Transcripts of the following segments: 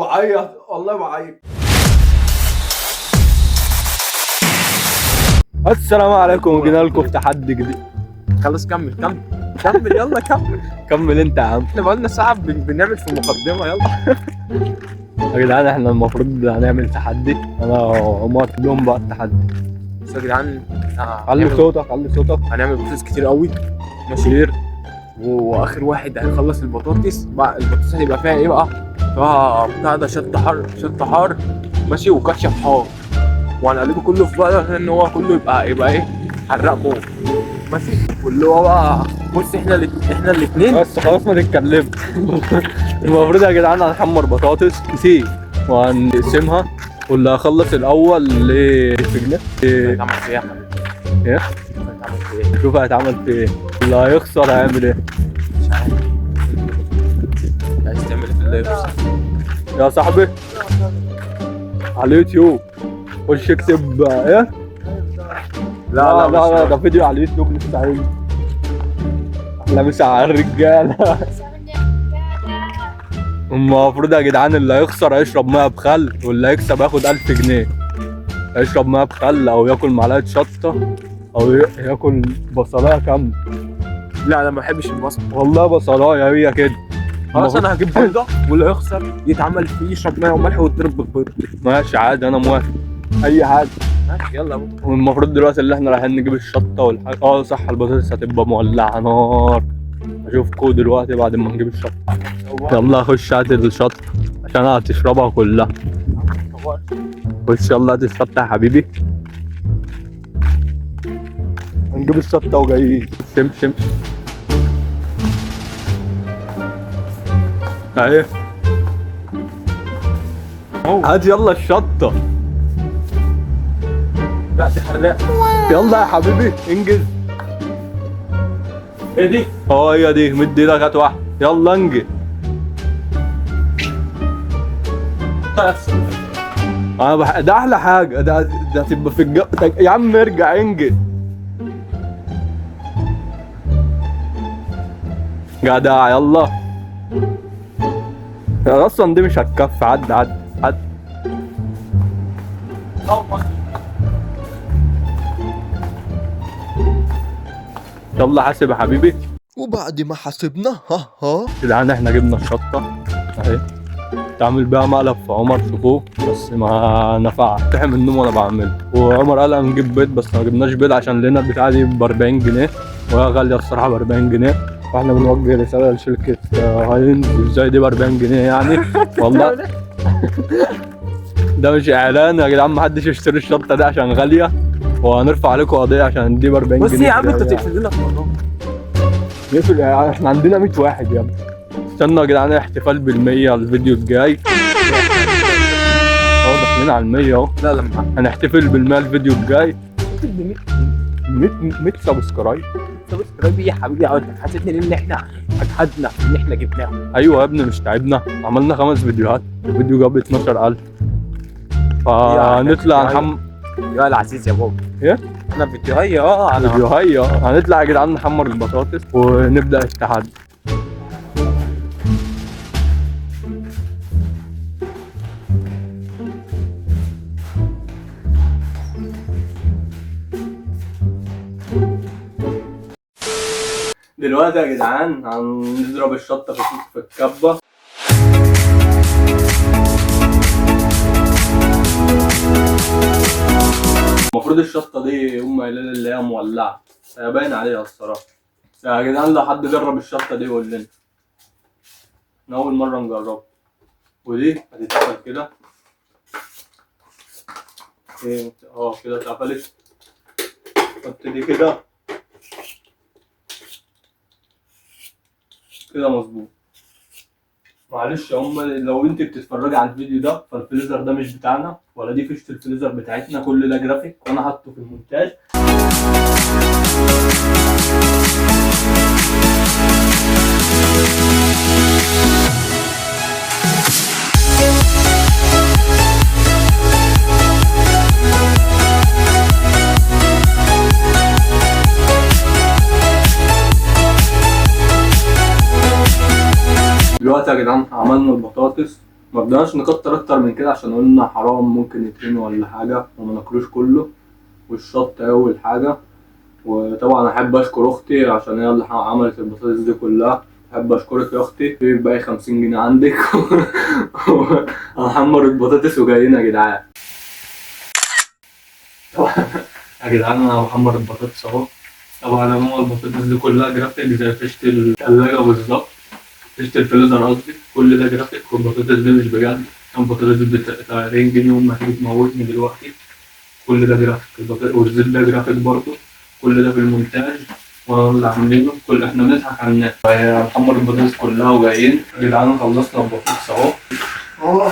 بعيط والله بعيط. السلام عليكم، جينا لكم في تحدي جديد. خلاص كمل يلا كمل. كمل انت يا عم. احنا بقالنا ساعة بنعمل في المقدمة. يلا يا جدعان احنا المفروض هنعمل تحدي، انا وعمر لهم بقى التحدي. بس يا جدعان علي صوتك علي صوتك. هنعمل بطاطس كتير قوي ماشي، واخر واحد هيخلص البطاطس بقى. البطاطس هيبقى فيها ايه بقى؟ فيها بتاع ده شط حار ماشي، وكاتشب حار، وهنقلبه كله في بعض ان هو كله يبقى ايه، حراق موت ماشي. واللي هو بقى بص احنا الاثنين بس خلاص ما نتكلمش. المفروض يا جدعان هنحمر بطاطس كتير وهنقسمها، واللي هيخلص الاول في جنيه هيتعمل فيها يا حبيبي. ايه؟ هيتعمل فيها شوف هيتعمل في ايه، اللي هيخسر هيعمل ايه. مش عارف عايز تعمل في اللي يخسر يا صاحبي على اليوتيوب خش اكتب ايه. لا ده فيديو على اليوتيوب لسه عايز. احنا مش على الرجاله. المفروض يا جدعان اللي هيخسر هيشرب ميه بخل، واللي هيكسب هياخد 1000 جنيه. هيشرب ميه بخل او ياكل معلقه شطه او ياكل بصلايه كامله. لا انا ما بحبش البصل والله بصلايه هي كده. خلاص انا هجيب بيضه، واللي هيخسر يتعمل فيه يشرب ميه وملح ويتضرب بالبيض. ماشي عادي انا موافق اي حاجه. ماشي يلا بقى. والمفروض دلوقتي اللي احنا رايحين نجيب الشطه والحاجه. صح، البطاطس هتبقى مولعه نار. اشوفكوا دلوقتي بعد ما نجيب الشطه. يلا خش هات الشطه عشان هتشربها كلها. خش يلا هات الشطه يا حبيبي. هنجيب الشطه وجايين. شم اهي. هات يلا الشطه. لا دي حراق. يلا يا حبيبي انجز. ايه دي؟ هي دي، مد ايدك هات واحده. يلا انجز. ده احلى حاجه، ده تبقى في الجو. يا عم ارجع انجز. جدع يلا. اصلا دي مش هتكفي. عد يلا حاسب يا حبيبي. وبعد ما حسبنا ها جدعان احنا جبنا الشطه اهي. تعمل بيها مقلب في عمر شوفوه، بس ما نفعش. صحي من النوم وانا بعمله. وعمر قال هنجيب بيض بس ما جبناش بيض عشان لقينا البتاعه دي ب 40 جنيه وهي غاليه الصراحه ب 40 جنيه. فاحنا بنوجه رساله لشركه هاينز، ازاي دي ب 40 جنيه يعني. والله ده مش اعلان يا جدعان، ما حدش يشتري الشطه دي عشان غاليه، وهنرفع عليكم قضيه عشان دي ب 40 جنيه. بس يا عم انت تقفل لنا الموضوع. نقفل احنا عندنا 100 واحد يا ابني. استنوا يا جدعان احتفال بال100 الفيديو الجاي. داخلين على ال100 اهو. لا لما هنحتفل بال100 الفيديو الجاي. 100 سبسكرايب. سبسكرايب يا حبيبي. حسيتني ان احنا اجهدنا ان احنا جبناهم. ايوه يا ابني مش تعبنا، عملنا 5 فيديوهات، الفيديو جاب 12000. فهنطلع يا العزيز يا بابا. ايه؟ انا فيديوهاي انا فيديوهاي هنطلع يا جدعان نحمر البطاطس ونبدا التحدي. دلوقتي يا جدعان هنضرب الشطه في الكبه. المفروض الشطه دي هم قايلين اللي هي مولعه، هي باين عليها الصراحه. يا جدعان لو حد جرب الشطه دي يقول لنا. احنا اول مره نجربها. ودي هتتقفل كده. ايه كده اتقفلت. حط دي كده مظبوط. معلش هم لو انت بتتفرجي على الفيديو ده فالفليزر ده مش بتاعنا، ولا دي فيشه الفليزر بتاعتنا، كل ده جرافيك وانا حاطه في المونتاج. دلوقتي يا جدعان عملنا البطاطس ما بدناش نكتر اكتر من كده عشان قلنا حرام ممكن يترمي ولا حاجه وما ناكلوش كله. والشط اول حاجه. وطبعا احب اشكر اختي عشان هي اللي عملت البطاطس دي كلها. احب اشكرك يا اختي في باقي 50 جنيه عندك. هنحمر البطاطس وجايين يا جدعان. يا جدعان انا بحمر البطاطس اهو. طبعا هو البطاطس دي كلها جرافيك زي فيشة التلاجة بالظبط. فيشة الفريزر قصدي. كل ده جرافيك والبطاطس دي مش بجد. البطاطس دي ب 40 جنيه وما هتيجي تموتني دلوقتي. كل ده جرافيك والزيت ده جرافيك برضه. كل ده في المونتاج وانا اللي عاملينه. احنا بنضحك على الناس. هنحمر البطاطس كلها وجايين. يا جدعان خلصنا البطاطس اهو.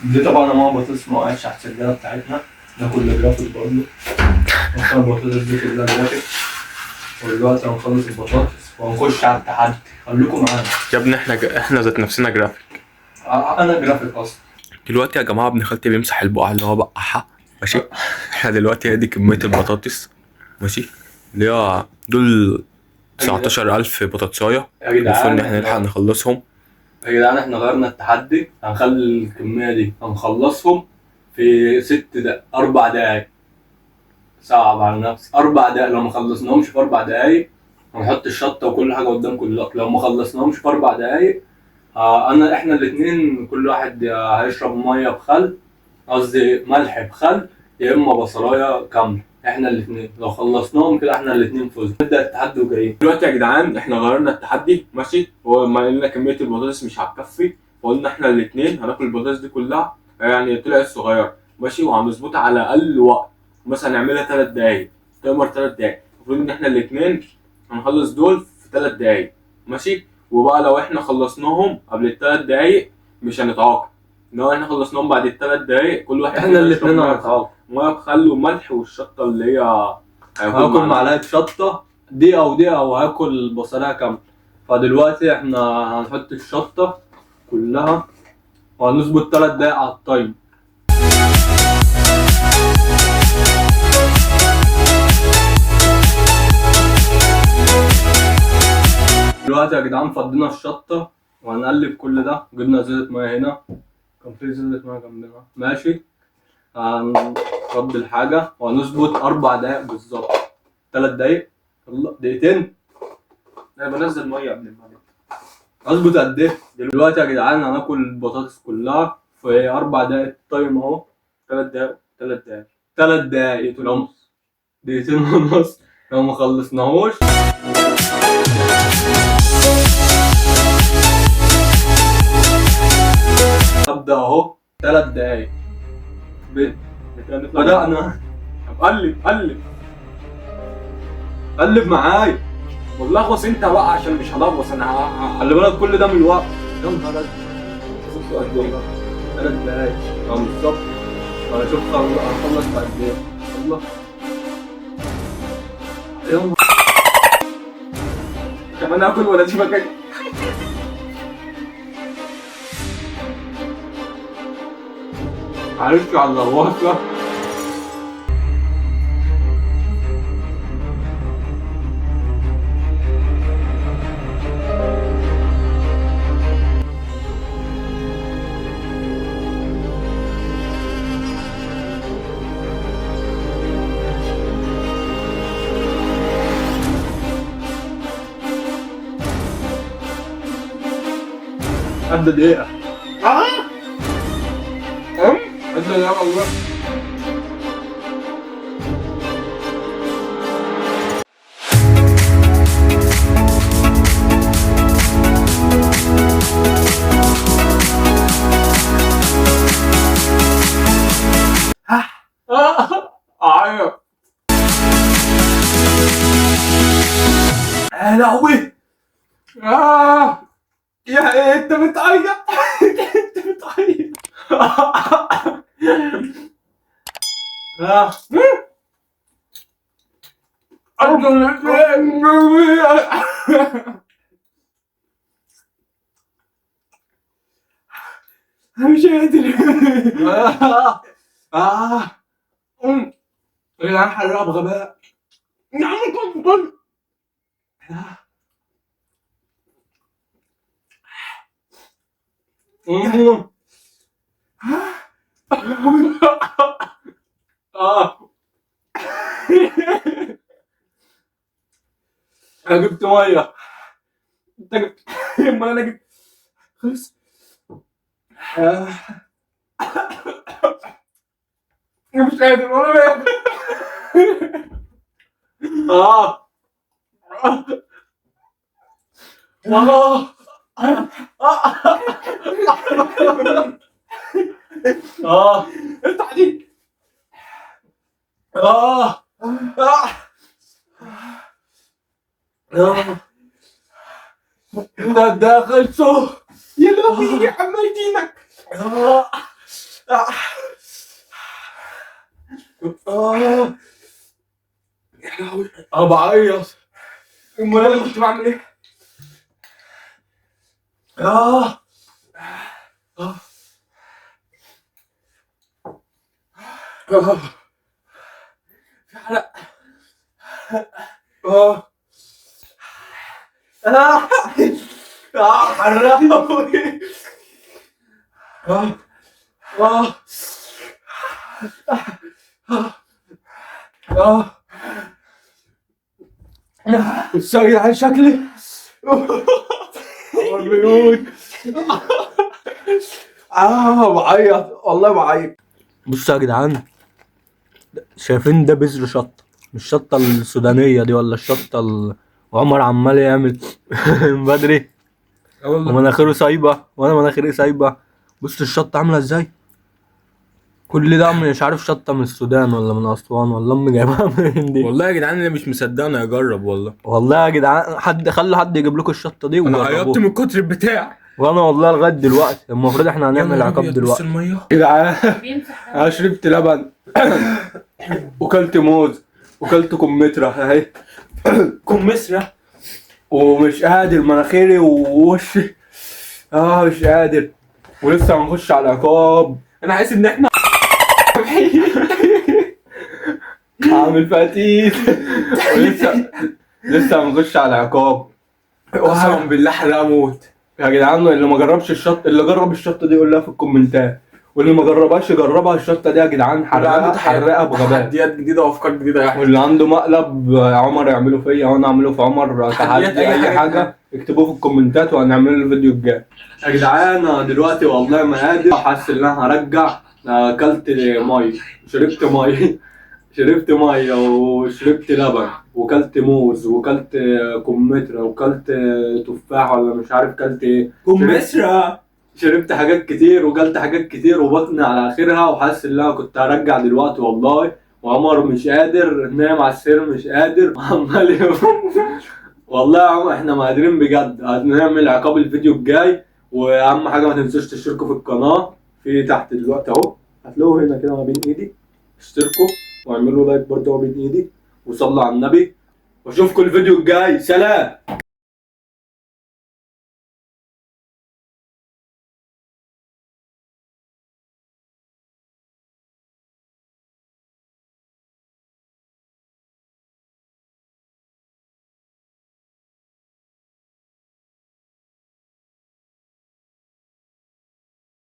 دي طبعا ماما بطاطس ما وقعتش على السجادة بتاعتنا. ده كله جرافيك برضه. اصلا البطاطس دي كلها جرافيك. ودلوقتي هنخلص البطاطس وهنخش على التحدي. خليكم معانا. يا ابني احنا ذات نفسنا جرافيك. انا جرافيك اصلا. دلوقتي يا جماعه ابن خالتي بيمسح البقعه اللي هو بقعها. ماشي. احنا دلوقتي هي دي كميه البطاطس. ماشي. اللي هو دول 19,000 بطاطسايه. يا جدعان المفروض ان احنا نلحق نخلصهم. يا جدعان احنا غيرنا التحدي. هنخلي الكمية دي هنخلصهم في 4 دقايق. صعب على نفسي 4 دقايق. لو ما خلصناهمش في 4 دقايق هنحط الشطة وكل حاجة قدامكم دلوقتي. لو ما خلصناهمش في 4 دقايق احنا الاتنين كل واحد هيشرب مية بخل. قصدي ملح بخل يا اما بصلاية كاملة. احنا الاتنين لو خلصناهم كده احنا الاتنين فزنا. نبدأ التحدي وجايين. دلوقتي يا جدعان احنا غيرنا التحدي. ماشي. وما قلنا كميه البطاطس مش هتكفي. فقلنا احنا الاثنين هناكل البطاطس دي كلها. يعني طلعت صغيره. ماشي. وهنظبطها على اقل وقت. مثلا نعملها 3 دقايق. تمر 3 دقايق. المفروض ان احنا الاثنين هنخلص دول في 3 دقايق. ماشي. وبقى لو احنا خلصناهم قبل ال3 دقايق مش هنتعاقب. لو احنا خلصناهم بعد ال3 دقايق كل واحد احنا الاتنين هنتعاقب. ميه بخل وملح والشطه اللي هي هاكل معلقة شطة دقيقة وهاكل بصلاية كاملة. فدلوقتي احنا هنحط الشطة كلها وهنظبط 3 دقايق على التايم. دلوقتي يا جدعان فضينا الشطة وهنقلب كل ده. جبنا زيت مية هنا. كان في زيت مية جنبنا. ماشي. هنفضي الحاجة وهنظبط 4 دقايق بالظبط. 3 دقايق. يلا دقيقتين. انا بنزل ميه قبل ما اظبط قد ايه؟ دلوقتي يا جدعان هناكل البطاطس كلها في 4 دقايق تايم اهو. 3 دقايق 3 دقايق 3 دقايق. لو دقيقتين ونص لو ما خلصناهوش. هبدأ اهو 3 دقايق. بدأنا. طب قلب قلب معايا. ولغوص انت بقى عشان مش هلغوص انا. خلي بالك كل ده من الوقت. يا نهار ازرق. 3 دقايق بالظبط. هنشوف هنخلص في قد ايه. يلا. يلا. كمان اكل ولا دي مكان. معلش على اللغوصة. قد دقيقة. قد دقيقة والله. اعيط. يا لهوي. يا ايه انت بتعيط. انت بتعيط. مش قادر. يا جدعان حرقها بغباء. يا عم كل انا جبت ميه. انت جبت امال انا جبت. خلص. مش قادر والله. اه اه اه افتح دي. انت داخل سو. يا لهوي يا عمال دينك. يا لهوي بعيط. امال انا كنت بعمل ايه؟ في حرق. حرقوي. بص يا جدعان شكلي البيوت. بعيط والله بعيط. بصوا يا جدعان، شايفين ده بذر شطة، مش الشطة السودانية دي ولا الشطة وعمر عمال يعمل من بدري ومناخيره سايبة وانا مناخيري سايبة. بصوا الشطة عاملة ازاي. كل ده مش عارف شطة من السودان ولا من أسوان ولا أمي جايبها منين دي. والله يا جدعان انا مش مصدقني اجرب والله. والله يا جدعان خلي حد يجيب لكم الشطة دي انا عيطت وجربوها. من كتر البتاع. وانا والله لغاية دلوقتي المفروض احنا هنعمل عقاب بص دلوقتي. الميه يا جدعان انا شربت لبن وكلت موز وكلت كمثرى اهي. كمثرى ومش قادر مناخيري ووشي مش قادر. ولسه هنخش على العقاب. انا حاسس ان احنا عامل فتيت. لسه هنخش على العقاب. قسما بالله حرق اموت. يا جدعان اللي ما جربش الشط، اللي جرب الشطه دي يقول لها في الكومنتات، واللي ما جربهاش يجربها. الشطه دي يا جدعان حرقها بغباء. تحديات جديده وافكار جديده يا احمد. واللي عنده مقلب عمر يعمله فيا وانا اعمله في عمر. تحديات تحدي اي حاجه اكتبوه في الكومنتات وهنعمل الفيديو الجاي. يا جدعان انا دلوقتي والله ما قادر، حاسس ان انا هرجع. اكلت ميه، شربت ميه شربت ميه وشربت لبن وكلت موز وكلت كمثرى وكلت تفاح ولا مش عارف كلت ايه. كمثرى. شربت حاجات كتير وكلت حاجات كتير وبطني على اخرها، وحاسس ان انا كنت هرجع دلوقتي والله. وعمر مش قادر، نايم على السرير مش قادر عمال والله يا عمر احنا ما قادرين بجد. هنعمل عقاب الفيديو الجاي. واهم حاجه ما تنسوش تشتركوا في القناه في تحت دلوقتي اهو، هتلاقوه هنا كده ما بين ايدي. اشتركوا واعملوا لايك برضه ما بين ايدي وصلوا على النبي. واشوفكم الفيديو الجاي. سلام.